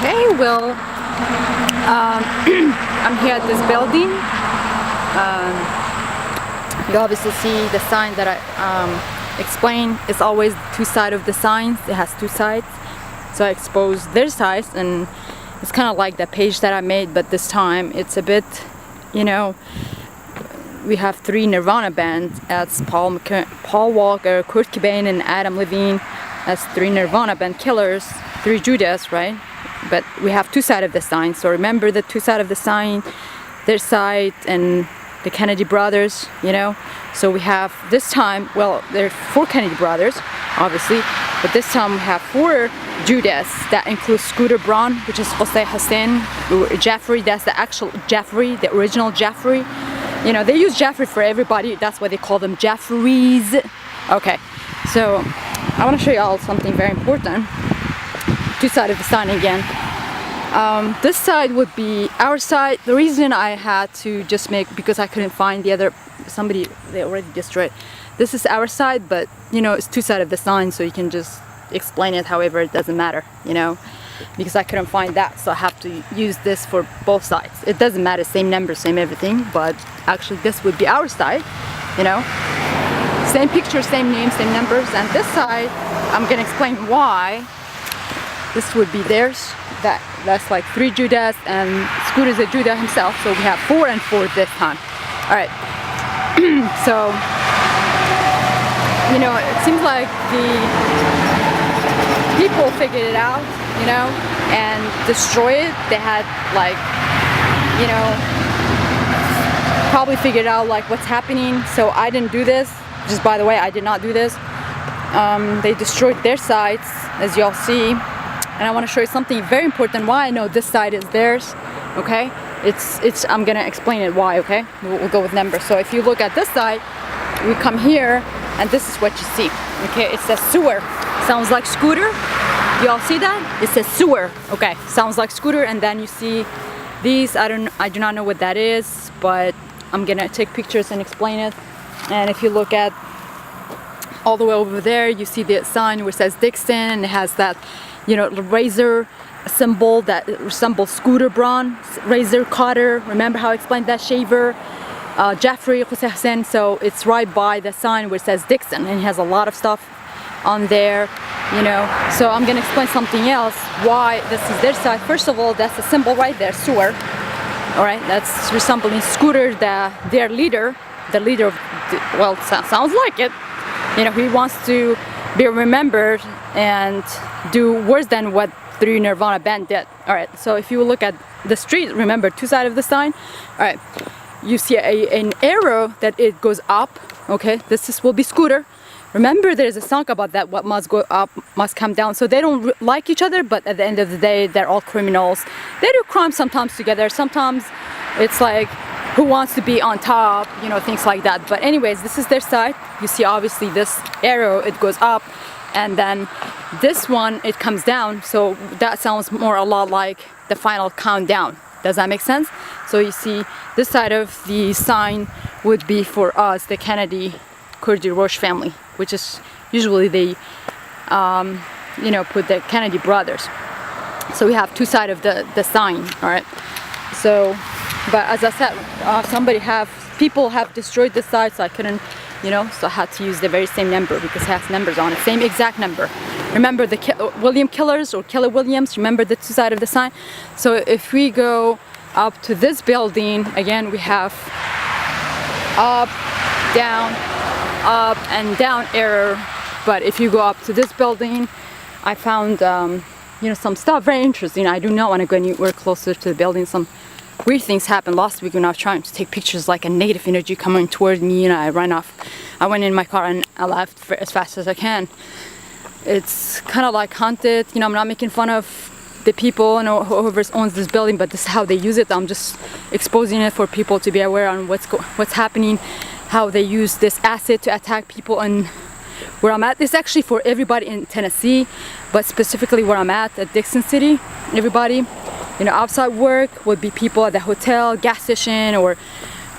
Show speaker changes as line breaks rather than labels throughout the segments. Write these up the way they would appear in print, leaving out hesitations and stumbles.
Okay, well, I'm here at this building. You obviously see the sign that I explained. It's always two sides of the signs. It has two sides. So I expose their sides, and it's kind of like the page that I made, but this time it's a bit, we have three Nirvana bands as Paul Walker, Kurt Cobain, and Adam Levine as three Nirvana band killers, three Judas, right? But we have two sides of the sign. So remember the two sides of the sign, their side and the Kennedy brothers, So we have this time, well, there are four Kennedy brothers, obviously, but this time we have four Judas. That includes Scooter Braun, which is Jose Hussein, Jeffrey, that's the actual Jeffrey, the original Jeffrey. They use Jeffrey for everybody. That's why they call them Jeffries. Okay, so I want to show you all something very important. Two sides of the sign again. This side would be our side. The reason I had to just make, because I couldn't find the other, they already destroyed. This is our side, but it's two sides of the sign, so you can just explain it however, it doesn't matter, because I couldn't find that, so I have to use this for both sides. It doesn't matter, same number, same everything, but actually this would be our side, same picture, same name, same numbers. And this side, I'm gonna explain why this would be theirs. That's like three Judas, and Scooter is a Judah himself, so we have 4 and 4 this time. All right. So it seems like the people figured it out, and destroy it. They had probably figured out what's happening. So I didn't do this. Just by the way, I did not do this. They destroyed their sides, as y'all see. And I want to show you something very important. Why I know this side is theirs. Okay, I'm gonna explain it why. Okay, we'll go with numbers. So if you look at this side, we come here, and this is what you see. Okay, it says sewer. Sounds like Scooter. You all see that? It says sewer. Okay, sounds like Scooter. And then you see these. I do not know what that is, but I'm gonna take pictures and explain it. And if you look at all the way over there, you see the sign where it says Dixon, and it has that razor symbol that resembles Scooter Braun, razor cutter. Remember how I explained that? Shaver, Jeffrey, Jose Hussein. So it's right by the sign where it says Dixon, and it has a lot of stuff on there, So I'm gonna explain something else, why this is their side. First of all, that's a symbol right there, sewer. All right, that's resembling Scooter, their leader, well, sounds like it. He wants to be remembered and do worse than what three Nirvana band did. All right, so if you look at the street, remember two sides of the sign. All right, you see an arrow that it goes up. Okay, will be Scooter. Remember, there's a song about that. What must go up must come down. So they don't like each other, but at the end of the day, they're all criminals. They do crime sometimes together. Sometimes it's like, who wants to be on top, things like that. But anyways, this is their side. You see, obviously, this arrow, it goes up, and then this one, it comes down. So that sounds a lot like the final countdown. Does that make sense? So you see, this side of the sign would be for us, the Kennedy Kurdi Roche family, which is usually they, put the Kennedy brothers. So we have two sides of the sign, all right? So, but as I said, people have destroyed this side, so I couldn't, so I had to use the very same number because it has numbers on it, same exact number. Remember the William Killers or Killer Williams, remember the two sides of the sign? So if we go up to this building, again, we have up, and down arrow. But if you go up to this building, I found, some stuff very interesting. I do not want to go anywhere closer to the building. Some weird things happened last week when I was trying to take pictures, like a negative energy coming toward me, and I ran off. I went in my car and I left as fast as I can. It's kind of like haunted. I'm not making fun of the people and whoever owns this building, but this is how they use it. I'm just exposing it for people to be aware on what's happening, how they use this acid to attack people. And where I'm at, it's actually for everybody in Tennessee, but specifically where I'm at Dixon City, everybody. Outside work would be people at the hotel, gas station, or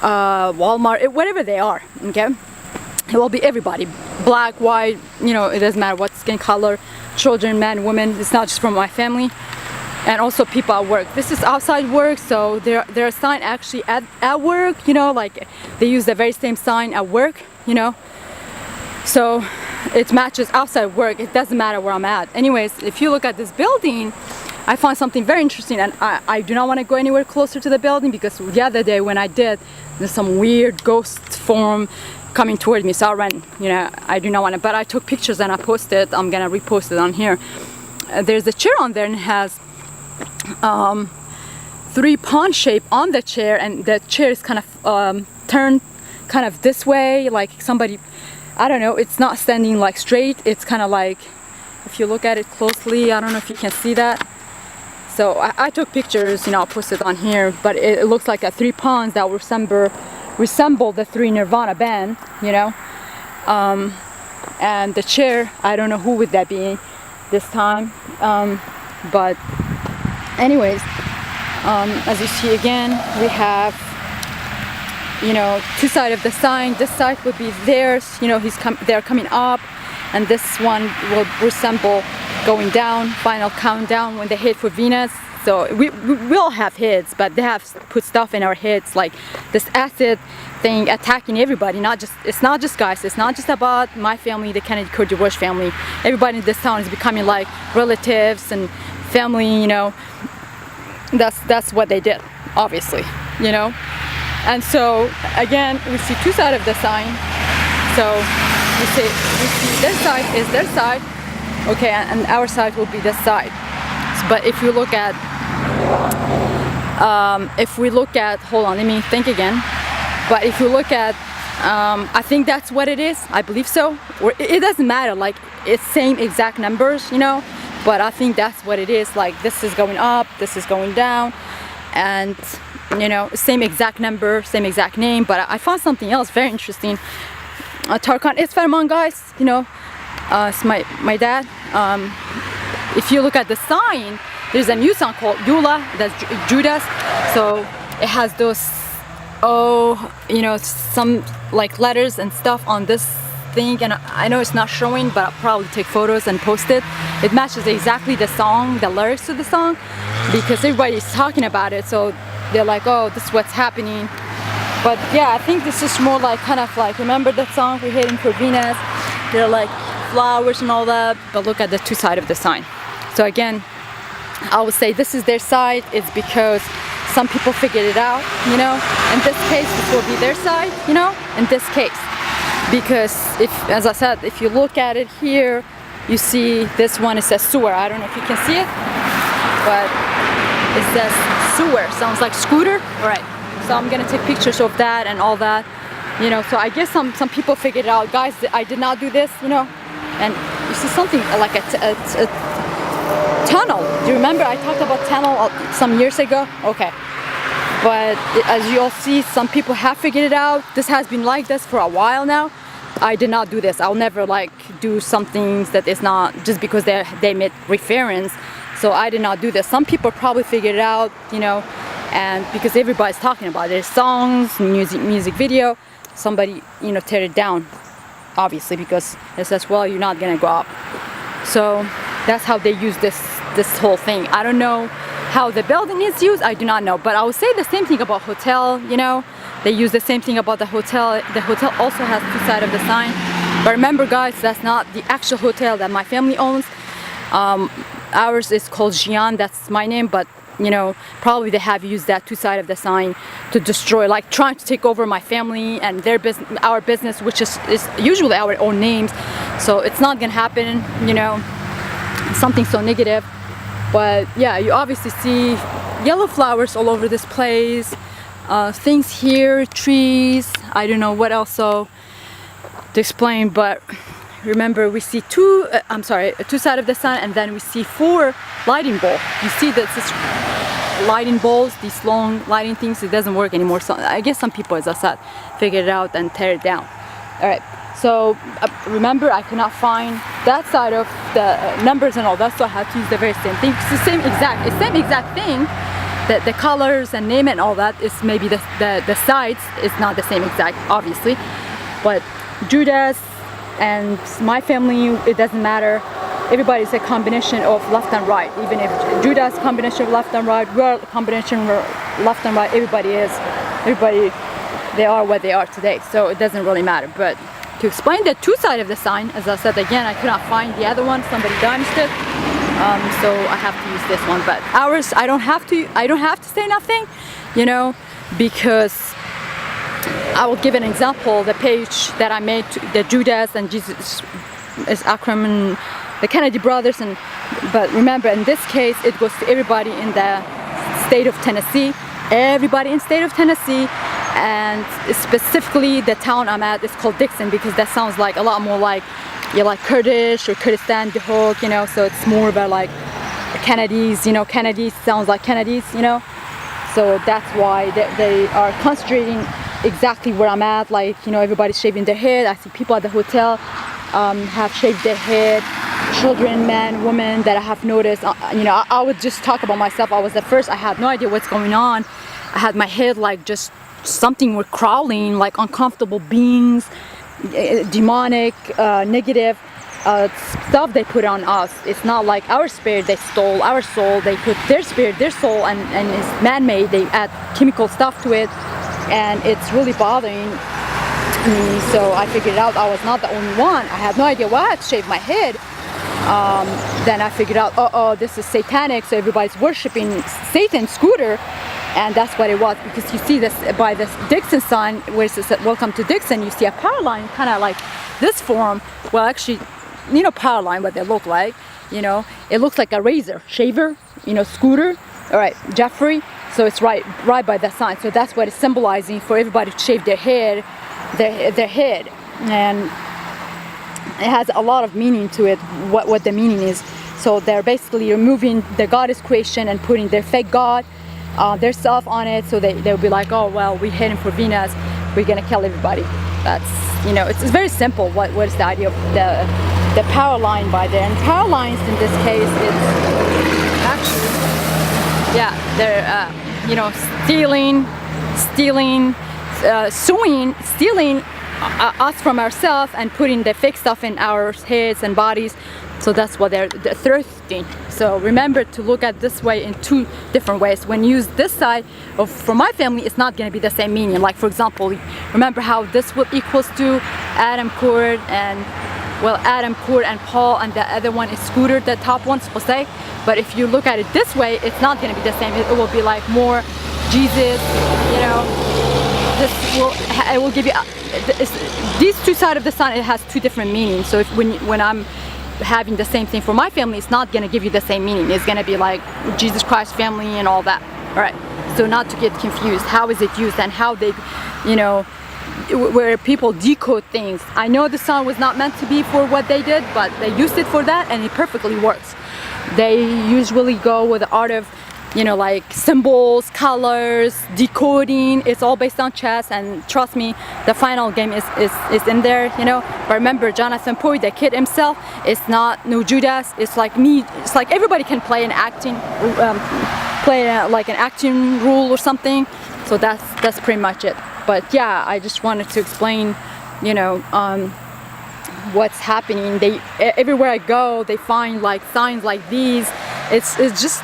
Walmart, whatever they are, okay? It will be everybody, black, white, it doesn't matter what skin color, children, men, women. It's not just from my family. and also people at work. This is outside work, so there are sign actually at work, you know, like they use the very same sign at work, you know, so it matches outside work. It doesn't matter where I'm at. Anyways, if you look at this building, I found something very interesting, and I do not want to go anywhere closer to the building because the other day when I did, there's some weird ghost form coming toward me, so I ran, you know, I do not want to, but I took pictures and I posted. I'm gonna repost it on here. There's a chair on there and it has 3 pawn shape on the chair, and the chair is kind of turned kind of this way, like somebody, I don't know, it's not standing like straight, it's kind of like, if you look at it closely, I don't know if you can see that. So I took pictures, you know, I'll post it on here, but it looks like 3 pawns that resemble the 3 Nirvana band, you know. And the chair, I don't know who would that be this time, but anyways, as you see again, we have, you know, 2 sides of the sign. This side would be theirs, you know, they're coming up, and this one will resemble going down, final countdown when they hit for Venus. So we will have hits, but they have put stuff in our heads like this acid thing attacking everybody. It's not just guys. It's not just about my family, the Kennedy Kurdi Bush family. Everybody in this town is becoming like relatives and family. You know, that's what they did, obviously. You know, and so again, we see 2 sides of the sign. So we see this side is their side, okay, and our side will be this side. But if you look at hold on, let me think again. But if you look at, I think that's what it is. I believe so. Or it doesn't matter. Like it's same exact numbers, you know. But I think that's what it is. Like this is going up, this is going down, and you know, same exact number, same exact name. But I found something else very interesting. Tarkan Esferman, guys. You know, it's my dad. If you look at the sign, there's a new song called Yula, that's Judas. So it has those, you know, some like letters and stuff on this thing, and I know it's not showing, but I'll probably take photos and post it. It matches exactly the song, the lyrics to the song, because everybody's talking about it, so they're like, oh, this is what's happening. But yeah, I think this is more like kind of like, remember that song, We're Heading for Venus? They're like flowers and all that, but look at the 2 sides of the sign. So again, I would say this is their side. It's because some people figured it out, you know. In this case, this will be their side, you know, in this case. Because if, as I said, if you look at it here, you see this one, it says sewer. I don't know if you can see it, but it says sewer. Sounds like scooter. All right. So I'm gonna take pictures of that and all that, you know. So I guess some people figured it out. Guys, I did not do this, you know. And you see something like a tunnel. Do you remember I talked about tunnel some years ago? Okay. But as you all see, some people have figured it out. This has been like this for a while now. I did not do this. I'll never like do some things that is not just because they made reference. So I did not do this. Some people probably figured it out, you know, and because everybody's talking about it. There's songs, music video, somebody, you know, tear it down, obviously, because it says, well, you're not gonna go up. So that's how they use this whole thing. I don't know how the building is used, I do not know, but I would say the same thing about hotel, you know. They use the same thing about the hotel. The hotel also has 2 sides of the sign. But remember, guys, that's not the actual hotel that my family owns. Ours is called Jian, that's my name, but you know, probably they have used that 2 sides of the sign to destroy, like trying to take over my family and their business, our business, which is usually our own names. So it's not gonna happen, you know, something so negative. But yeah, you obviously see yellow flowers all over this place, things here, trees, I don't know what else so to explain, but remember we see 2 sides of the sun, and then we see 4 lighting bulbs. You see that this lighting bulbs, these long lighting things, it doesn't work anymore. So I guess some people, as I said, figured it out and tear it down. All right. So remember, I could not find that side of the numbers and all that, so I had to use the very same thing. It's the same exact thing. The colors and name and all that is maybe the sides is not the same exact, obviously. But Judas and my family, it doesn't matter. everybody's a combination of left and right. Even if Judah is a combination of left and right, we're a combination of left and right. Everybody, they are what they are today. So it doesn't really matter. But to explain the two sides of the sign, as I said again, I could not find the other one. Somebody damaged it, so I have to use this one. But ours, I don't have to say nothing, you know, because I will give an example. The page that I made, the Judas and Jesus is Akram and the Kennedy brothers, but remember, in this case, it goes to everybody in the state of Tennessee. Everybody in state of Tennessee, and specifically the town I'm at is called Dixon, because that sounds like a lot more like Kurdish or Kurdistan, Dahok, you know. So it's more about like Kennedys, you know. Kennedys sounds like Kennedys, you know. So that's why they are concentrating exactly where I'm at. Like, you know, everybody's shaving their head. I see people at the hotel have shaved their head. Children, men, women that I have noticed. You know, I would just talk about myself. I was at first, I had no idea what's going on. I had my head like just something were crawling, like uncomfortable beings, demonic, negative stuff they put on us. It's not like our spirit, they stole our soul. They put their spirit, their soul, and it's man-made. They add chemical stuff to it, and it's really bothering me. So I figured out I was not the only one. I had no idea why I had to shave my head. Then I figured out, oh, this is satanic, so everybody's worshiping Satan, Scooter, and that's what it was. Because you see this by this Dixon sign, where it says "Welcome to Dixon," you see a power line, kind of like this form. Well, actually, you know, power line, what they look like. You know, it looks like a razor, shaver. You know, Scooter. All right, Jeffrey. So it's right by that sign. So that's what it's symbolizing for everybody to shave their head, their head, and it has a lot of meaning to it, what the meaning is. So they're basically removing the goddess creation and putting their fake god, their self on it. So they'll be like, oh, well, we're heading for Venus, we're gonna kill everybody. That's, you know, it's very simple. What is the idea of the power line by there? And power lines in this case is actually, yeah, they're you know, stealing, stealing us from ourselves and putting the fake stuff in our heads and bodies. So that's what they're thirsting. So remember to look at this way in two different ways. When you use this side for my family, it's not going to be the same meaning. Like, for example, remember how this will equals to Adam, Cord, and well, Adam, Cord, and Paul, and the other one is Scooter, the top one, supposed to say. But if you look at it this way, it's not going to be the same. It will be like more Jesus, you know. It will give you these two sides of the sun. It has two different meanings. So when I'm having the same thing for my family, it's not going to give you the same meaning. It's going to be like Jesus Christ family and all that. All right. So not to get confused, how is it used and how they, you know, where people decode things. I know the sun was not meant to be for what they did, but they used it for that, and it perfectly works. They usually go with the art of, you know, like symbols, colors, decoding. It's all based on chess, and trust me, the final game is in there, you know. But remember, Jonathan Poy, the kid himself, is not no Judas. It's like me. It's like everybody can play an acting, like an acting rule or something. So that's pretty much it. But yeah, I just wanted to explain, you know, what's happening. Everywhere I go, they find like signs like these. It's just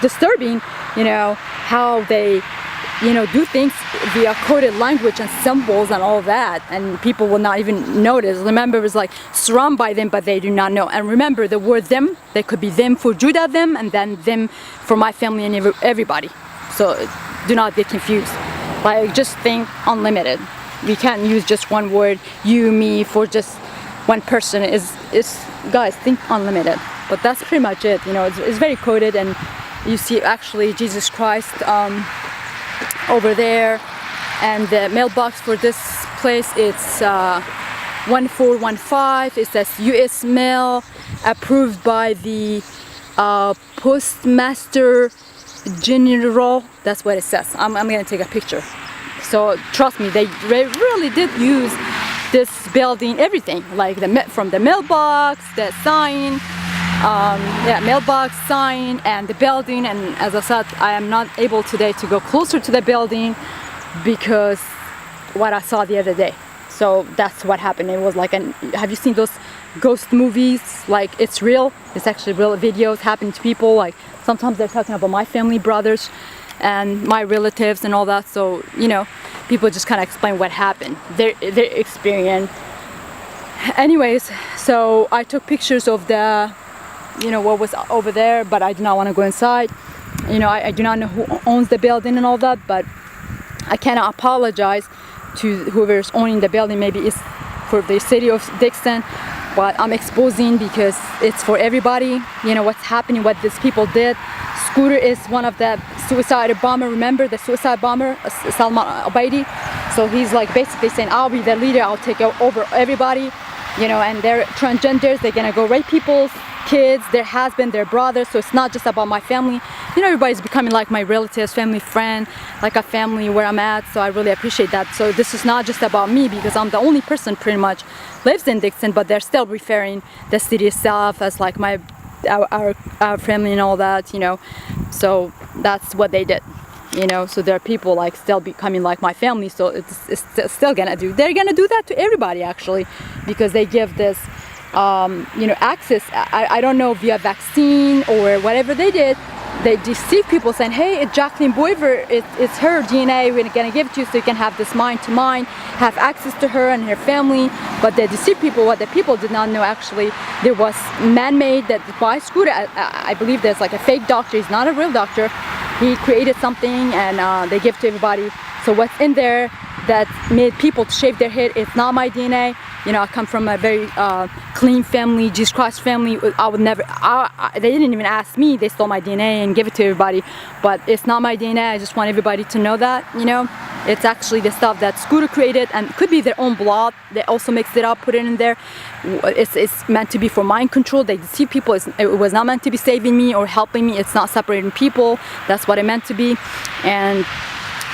disturbing, you know, how they, you know, do things via coded language and symbols and all that, and people will not even notice. Remember, it was like surrounded by them, but they do not know. And remember, the word them, they could be them for Judah, them, and then them for my family and everybody. So do not get confused. Like, just think unlimited. We can't use just one word, you, me, for just one person. Guys, think unlimited. But that's pretty much it. You know, it's very coded, and you see actually Jesus Christ over there, and the mailbox for this place, it's 1415. It says U.S. mail, approved by the Postmaster General. That's what it says. I'm gonna take a picture. So trust me, they really did use this building, everything, like from the mailbox, the sign, mailbox, sign, and the building. And as I said, I am not able today to go closer to the building because what I saw the other day. So that's what happened. It was like have you seen those ghost movies, like it's real. It's actually real videos happening to people. Like sometimes they're talking about my family, brothers, and my relatives and all that. So you know, people just kind of explain what happened, their experience. Anyways, so I took pictures of the, you know, what was over there, but I do not want to go inside. You know, I do not know who owns the building and all that, but I cannot apologize to whoever's owning the building. Maybe it's for the city of Dixon, but I'm exposing because it's for everybody. You know what's happening, what these people did. Scooter is one of the suicide bomber. Remember the suicide bomber, Salman Abaidi? So he's like basically saying, I'll be the leader, I'll take over everybody. You know, and they're transgenders, they're gonna go rape people's kids, their husband, their brothers. So it's not just about my family. You know, everybody's becoming like my relatives, family, friend, like a family where I'm at. So I really appreciate that. So this is not just about me, because I'm the only person pretty much lives in Dixon, but they're still referring the city itself as like our family and all that, you know. So that's what they did, you know. So there are people like still becoming like my family. So it's still gonna do. They're gonna do that to everybody actually, because they give this, you know, access. I don't know via vaccine or whatever they did. They deceive people saying, hey, it's Jacqueline Boiver, it's her DNA, we're gonna give it to you so you can have this mind-to-mind, have access to her and her family. But they deceive people. What the people did not know, actually, there was man-made that by Scooter. I believe there's like a fake doctor, he's not a real doctor. He created something and they give to everybody. So what's in there that made people to shave their head, it's not my DNA. You know, I come from a very clean family, Jesus Christ family. I would never, they didn't even ask me, they stole my DNA and give it to everybody. But it's not my DNA, I just want everybody to know that, you know. It's actually the stuff that Scooter created, and it could be their own blood. They also mixed it up, put it in there. It's meant to be for mind control. They deceive people. It was not meant to be saving me or helping me. It's not separating people. That's what it meant to be. And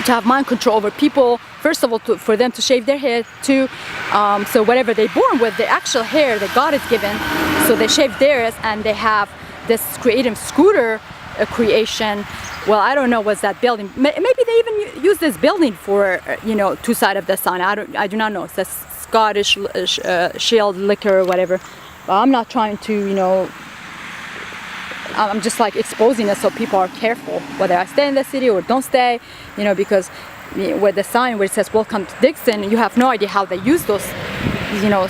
to have mind control over people, first of all, for them to shave their head, too. So whatever they're born with, the actual hair that God has given, so they shave theirs, and they have this creative Scooter creation. Well, I don't know what's that building. Maybe they even use this building for, you know, two sides of the sun. I do not know. It's a Scottish shield liquor or whatever. But I'm not trying to, you know, I'm just like exposing it so people are careful whether I stay in the city or don't stay, you know, because with the sign where it says welcome to Dixon, you have no idea how they use those, you know,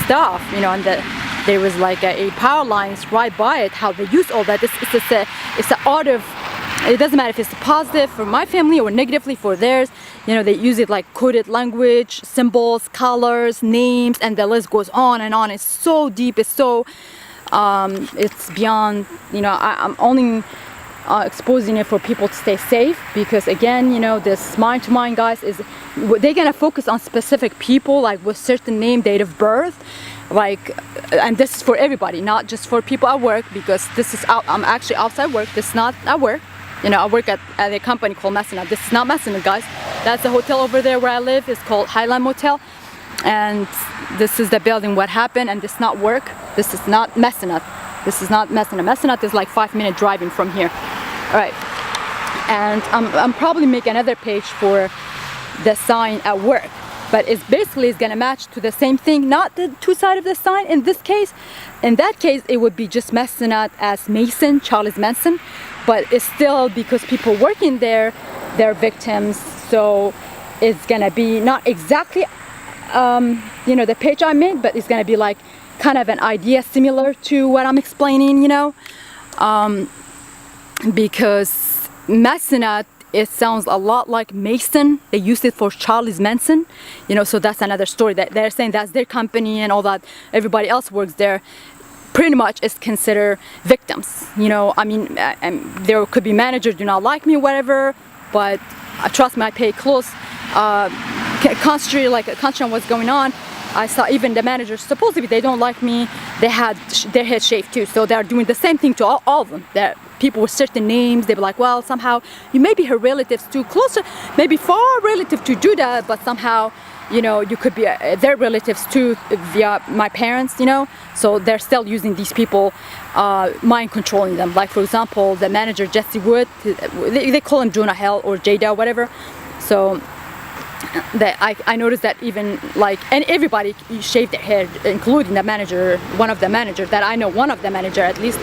stuff, you know, and there was like a power lines right by it, how they use all that. It's an art of, it doesn't matter if it's positive for my family or negatively for theirs. You know, they use it like coded language, symbols, colors, names, and the list goes on and on. It's so deep, it's so, it's beyond, you know, I'm only exposing it for people to stay safe, because again, you know, this mind-to-mind, guys, is they're gonna focus on specific people, like with certain name, date of birth, like, and this is for everybody, not just for people at work, because this is out, I'm actually outside work, this is not at work. You know, I work at a company called Messinat. This is not Messinat, guys. That's the hotel over there where I live. It's called Highland Motel. And this is the building what happened, and this is not work. This is not Messinat. This is not Messinat. Messinat is like 5-minute driving from here. All right. And I'm probably make another page for the sign at work. But it's basically it's gonna match to the same thing, not the two sides of the sign in this case. In that case, it would be just Messinat as Mason, Charles Manson. But it's still, because people working there, they're victims. So it's gonna be not exactly, you know, the page I made, but it's gonna be like kind of an idea similar to what I'm explaining, you know, because Messinat, it sounds a lot like Mason. They used it for Charles Manson, you know, so that's another story. That they're saying that's their company and all that. Everybody else works there. Pretty much is considered victims, you know. I mean, there could be managers do not like me, whatever, but trust me, I pay close concentrate on what's going on. I saw even the managers, supposedly they don't like me, they had their head shaved too, so they're doing the same thing to all of them. They're people with certain names, they'd be like, well, somehow you may be her relatives too, closer, maybe far relative to do that, but somehow, you know, you could be their relatives too via my parents, you know. So they're still using these people, mind controlling them. Like for example, the manager Jesse Wood, they call him Jonah Hill or Jada, whatever. So I noticed that even like, and everybody shaved their hair, including the manager, one of the managers that I know, one of the manager at least,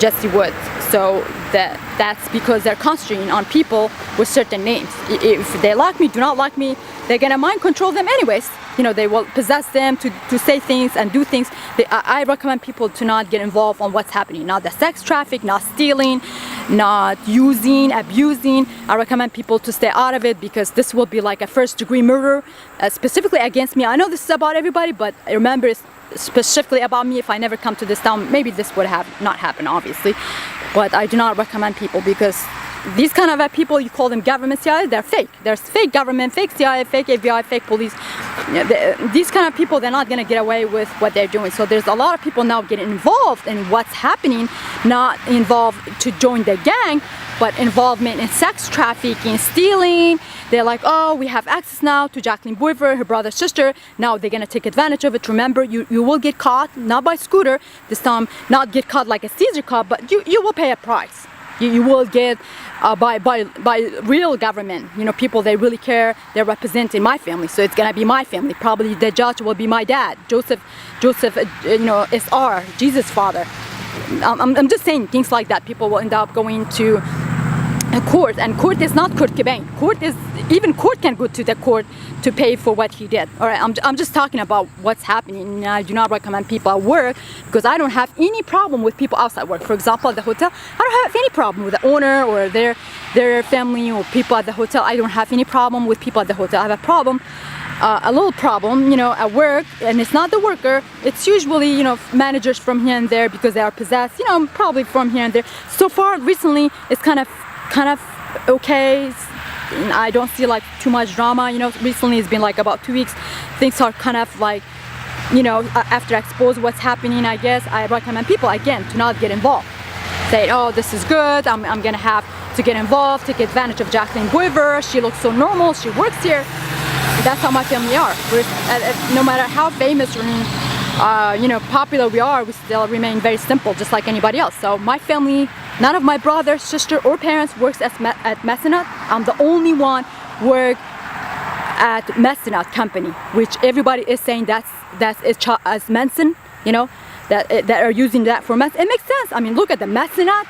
Jesse Woods. So that's because they're concentrating on people with certain names. If they like me, do not like me, they're gonna mind control them anyways. You know, they will possess them to say things and do things. I recommend people to not get involved on what's happening. Not the sex traffic, not stealing, not using, abusing. I recommend people to stay out of it because this will be like a first-degree murder, specifically against me. I know this is about everybody, but remember it's specifically about me. If I never come to this town, maybe this would have not happened, obviously. But I do not recommend people because these kind of people, you call them government CIA, they're fake. There's fake government, fake CIA, fake FBI, fake police. These kind of people, they're not going to get away with what they're doing. So there's a lot of people now getting involved in what's happening, not involved to join the gang, but involvement in sex trafficking, stealing. They're like, oh, we have access now to Jacqueline Boiver, her brother's sister. Now they're going to take advantage of it. Remember, you will get caught, not by scooter, this time not get caught like a Caesar cop, but you will pay a price. You will get by real government, you know, people they really care, they're representing my family, so it's gonna be my family. Probably the judge will be my dad, Joseph, you know, SR, Jesus' father. I'm just saying things like that. People will end up going to a court, and court is not Kurt Cobain. Even court can go to the court to pay for what he did. All right, I'm just talking about what's happening. I do not recommend people at work because I don't have any problem with people outside work. For example, at the hotel, I don't have any problem with the owner or their family or people at the hotel. I don't have any problem with people at the hotel. I have a problem, a little problem, you know, at work, and it's not the worker. It's usually, you know, managers from here and there because they are possessed, you know, probably from here and there. So far, recently, it's kind of okay. I don't see like too much drama, you know. Recently it's been like about 2 weeks. Things are kind of like, you know, after I expose what's happening, I guess I recommend people again to not get involved. Say, oh, this is good, I'm gonna have to get involved, take advantage of Jacqueline Boiver, she looks so normal, she works here. That's how my family are. No matter how famous or you know, popular we are, we still remain very simple, just like anybody else. So my family, none of my brother, sister, or parents works at Messinat. I'm the only one work at Messinat company, which everybody is saying that's as Manson, you know, that are using that for Manson. It makes sense. I mean, look at the Messinat,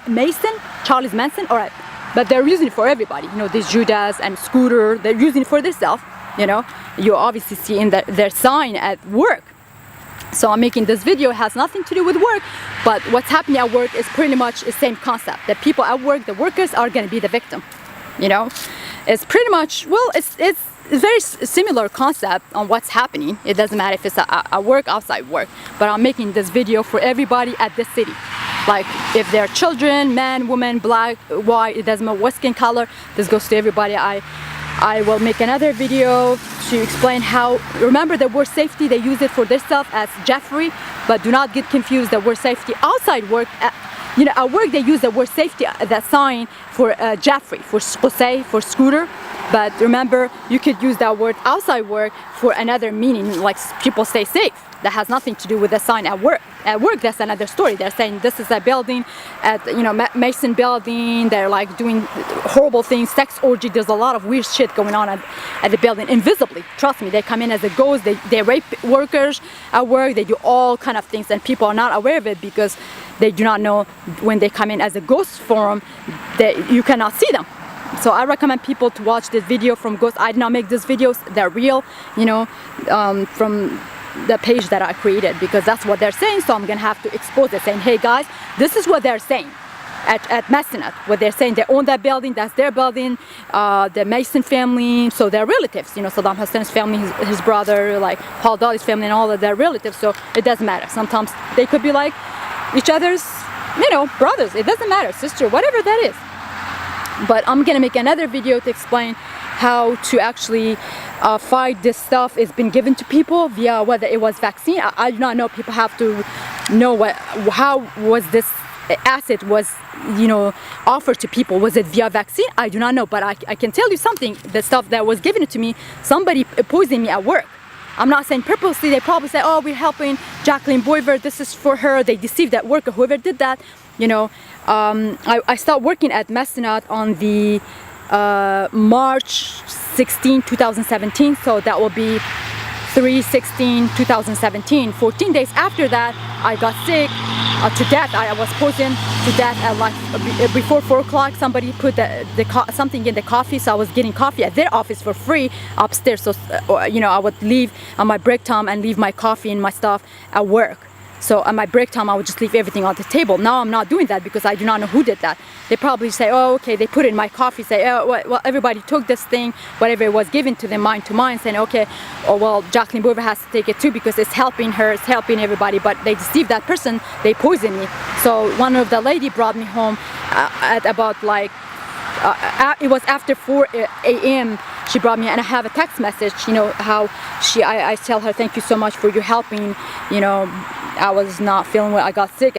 Mason, Charles Manson. All right, but they're using it for everybody. You know, this Judas and Scooter, they're using it for themselves. You know, you obviously see in their sign at work. So I'm making this video, it has nothing to do with work, but what's happening at work is pretty much the same concept. The people at work, the workers are going to be the victim, you know. It's pretty much, well, it's a very similar concept on what's happening. It doesn't matter if it's at work, outside work, but I'm making this video for everybody at this city. Like if they're children, men, women, black, white, it doesn't matter what skin color, this goes to everybody. I will make another video to explain how, remember the word safety, they use it for themselves as Jeffrey, but do not get confused. The word safety outside work, you know, at work they use the word safety, that sign for Jeffrey, for Jose, for Scooter, but remember you could use that word outside work for another meaning, like people stay safe. That has nothing to do with the sign at work. At work, that's another story. They're saying this is a building, at, you know, Mason building. They're like doing horrible things, sex orgy. There's a lot of weird shit going on at the building, invisibly. Trust me, they come in as a ghost. They rape workers at work. They do all kind of things, and people are not aware of it because they do not know when they come in as a ghost form that you cannot see them. So I recommend people to watch this video from Ghost. I did not make these videos. They're real, you know, from the page that I created, because that's what they're saying. So I'm gonna have to expose it, saying, hey guys, this is what they're saying at Messinat. What they're saying, they own that building, that's their building, the Mason family, so they're relatives, you know, Saddam Hussein's family, his brother, like Paul Dolly's family, and all of their relatives. So it doesn't matter. Sometimes they could be like each other's, you know, brothers. It doesn't matter, sister, whatever that is. But I'm gonna make another video to explain how to actually fight this stuff. It's been given to people via whether it was vaccine. I do not know. People have to know how was this acid was, you know, offered to people. Was it via vaccine? I do not know, but I can tell you something. The stuff that was given to me, somebody poisoned me at work. I'm not saying purposely. They probably say, oh, we're helping Jacqueline Boiver, this is for her. They deceived that worker, whoever did that, you know. I started working at Messinat on the March 16, 2017. So that will be 3/16/2017. 14 days after that, I got sick to death. I was poisoned to death at like before 4 o'clock. Somebody put something in the coffee, so I was getting coffee at their office for free upstairs. So you know, I would leave on my break time and leave my coffee and my stuff at work. So at my break time, I would just leave everything on the table. Now I'm not doing that because I do not know who did that. They probably say, oh, okay, they put it in my coffee, say, oh, well, everybody took this thing, whatever was given to them, mine to mine, saying, okay, oh, well, Jacqueline Boover has to take it too because it's helping her, it's helping everybody. But they deceived that person, they poisoned me. So one of the lady brought me home at about like, it was after 4 a.m. She brought me, and I have a text message, you know, how I tell her, thank you so much for your helping, you know, I was not feeling well, I got sick.